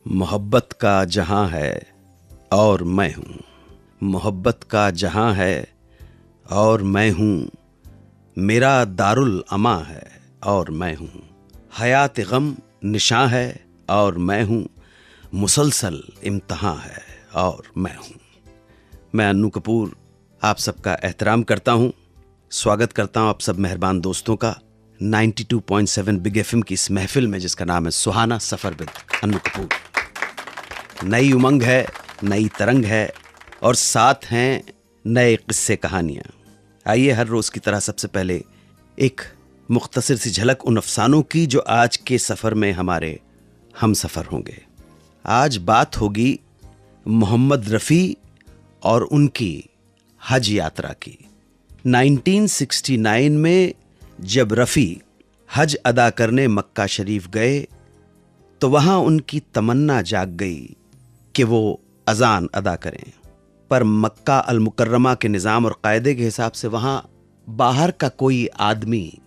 मोहब्बत का जहां है और मैं हूँ, मोहब्बत का जहां है और मैं हूँ, मेरा दारुल अमा है और मैं हूँ, हयात गम निशां है और मैं हूँ, मुसलसल इम्तहां है और मैं हूँ। मैं अन्नू कपूर आप सबका एहतराम करता हूँ, स्वागत करता हूँ आप सब मेहरबान दोस्तों का 92.7 बिग एफएम की इस महफिल में जिसका नाम है सुहाना सफर विद अन्नू कपूर। नई उमंग है, नई तरंग है और साथ हैं नए किस्से कहानियां। आइए हर रोज की तरह सबसे पहले एक मुख्तसर सी झलक उन अफसानों की जो आज के सफर में हमारे हम सफर होंगे। आज बात होगी मोहम्मद रफ़ी और उनकी हज यात्रा की। 1969 में जब रफ़ी हज अदा करने मक्का शरीफ गए तो वहां उनकी तमन्ना जाग गई कि वो अजान अदा करें, पर मक्का अल मुकर्रमा के निज़ाम और कायदे के हिसाब से वहां बाहर का कोई आदमी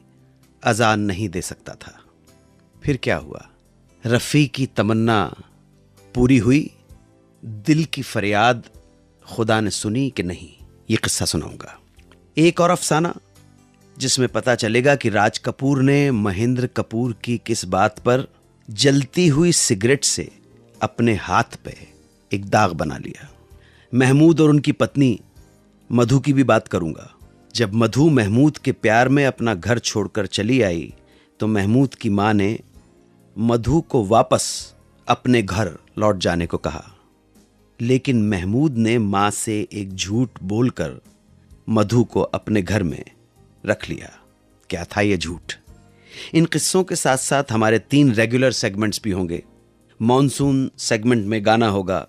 अजान नहीं दे सकता था। फिर क्या हुआ? रफ़ी की तमन्ना पूरी हुई, दिल की फरियाद खुदा ने सुनी कि नहीं। ये किस्सा सुनाऊंगा। एक और अफसाना जिसमें पता चलेगा कि राज कपूर ने महेंद्र कपूर की किस बात पर जलती हुई सिगरेट से अपने हाथ पे एक दाग बना लिया। महमूद और उनकी पत्नी मधु की भी बात करूंगा। जब मधु महमूद के प्यार में अपना घर छोड़कर चली आई तो महमूद की मां ने मधु को वापस अपने घर लौट जाने को कहा, लेकिन महमूद ने मां से एक झूठ बोलकर मधु को अपने घर में रख लिया। क्या था यह झूठ? इन किस्सों के साथ साथ हमारे 3 रेगुलर सेगमेंट्स भी होंगे। मॉनसून सेगमेंट में गाना होगा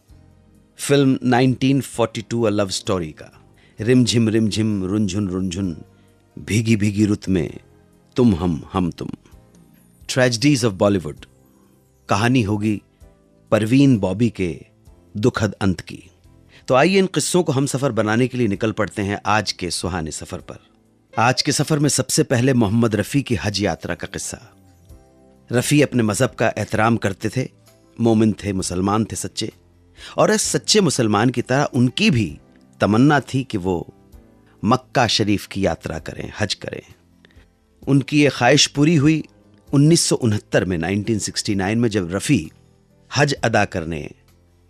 फिल्म 1942 अ लव स्टोरी का, रिमझिम रिमझिम रुंझुन रुंझुन भीगी भीगी रुत में तुम हम तुम। ट्रेजेडीज ऑफ बॉलीवुड, कहानी होगी परवीन बॉबी के दुखद अंत की। तो आइए इन किस्सों को हम सफर बनाने के लिए निकल पड़ते हैं आज के सुहाने सफर पर। आज के सफर में सबसे पहले मोहम्मद रफ़ी की हज यात्रा का किस्सा। रफ़ी अपने मजहब का एहतराम करते थे, मोमिन थे, मुसलमान थे सच्चे, और इस सच्चे मुसलमान की तरह उनकी भी तमन्ना थी कि वो मक्का शरीफ की यात्रा करें, हज करें। उनकी ये ख्वाहिश पूरी हुई 1969 में, 1969 में जब रफ़ी हज अदा करने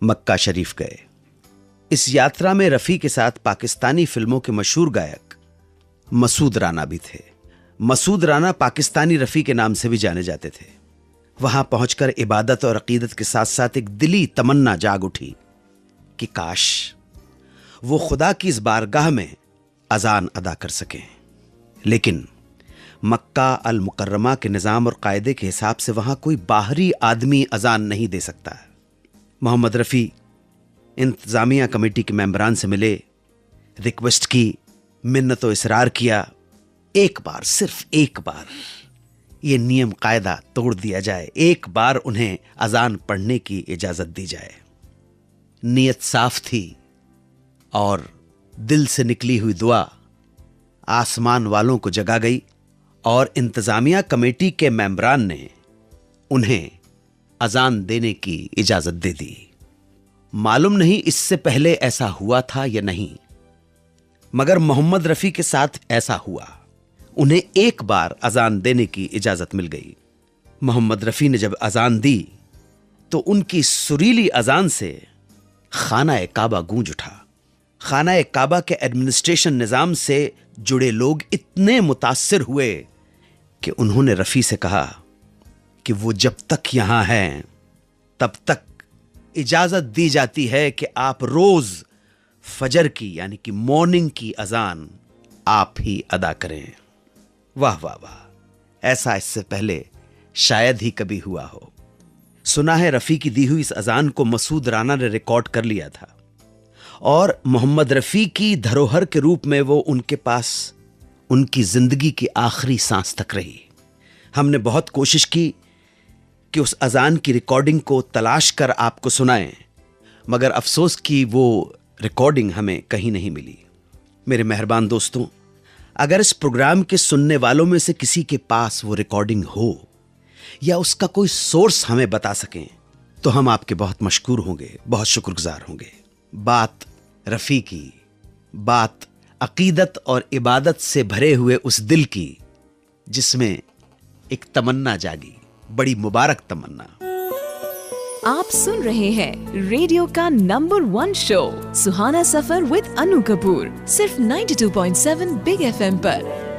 मक्का शरीफ गए। इस यात्रा में रफ़ी के साथ पाकिस्तानी फिल्मों के मशहूर गायक मसूद राना भी थे। मसूद राना पाकिस्तानी रफ़ी के नाम से भी जाने जाते थे। वहां पहुंचकर इबादत और अकीदत के साथ साथ एक दिली तमन्ना जाग उठी कि काश वो खुदा की इस बारगाह में अजान अदा कर सकें। लेकिन मक्का अल मुकर्रमा के निज़ाम और कायदे के हिसाब से वहां कोई बाहरी आदमी अजान नहीं दे सकता। मोहम्मद रफ़ी इंतजामिया कमेटी के मेंबरान से मिले, रिक्वेस्ट की, मिन्नत और इसरार किया, एक बार, सिर्फ एक बार ये नियम कायदा तोड़ दिया जाए, एक बार उन्हें अजान पढ़ने की इजाजत दी जाए। नीयत साफ थी और दिल से निकली हुई दुआ आसमान वालों को जगा गई और इंतजामिया कमेटी के मेंबरान ने उन्हें अजान देने की इजाजत दे दी। मालूम नहीं इससे पहले ऐसा हुआ था या नहीं, मगर मोहम्मद रफ़ी के साथ ऐसा हुआ। उन्हें एक बार अजान देने की इजाजत मिल गई। मोहम्मद रफ़ी ने जब अजान दी तो उनकी सुरीली अजान से खाना काबा गूंज उठा। खाना काबा के एडमिनिस्ट्रेशन निज़ाम से जुड़े लोग इतने मुतासिर हुए कि उन्होंने रफ़ी से कहा कि वो जब तक यहां हैं तब तक इजाजत दी जाती है कि आप रोज फजर की यानी कि मॉर्निंग की अजान आप ही अदा करें। वाह वाह वाह, ऐसा इससे पहले शायद ही कभी हुआ हो। सुना है रफ़ी की दी हुई इस अजान को मसूद राना ने रिकॉर्ड कर लिया था और मोहम्मद रफ़ी की धरोहर के रूप में वो उनके पास उनकी जिंदगी की आखिरी सांस तक रही। हमने बहुत कोशिश की कि उस अजान की रिकॉर्डिंग को तलाश कर आपको सुनाएं, मगर अफसोस की वो रिकॉर्डिंग हमें कहीं नहीं मिली। मेरे मेहरबान दोस्तों, अगर इस प्रोग्राम के सुनने वालों में से किसी के पास वो रिकॉर्डिंग हो या उसका कोई सोर्स हमें बता सकें तो हम आपके बहुत मशकूर होंगे, बहुत शुक्रगुजार होंगे। बात रफ़ी की, बात अकीदत और इबादत से भरे हुए उस दिल की जिसमें एक तमन्ना जागी, बड़ी मुबारक तमन्ना। आप सुन रहे हैं रेडियो का number 1 show Suhana Safar with Anu Kapoor, सिर्फ 92.7 बिग FM पर।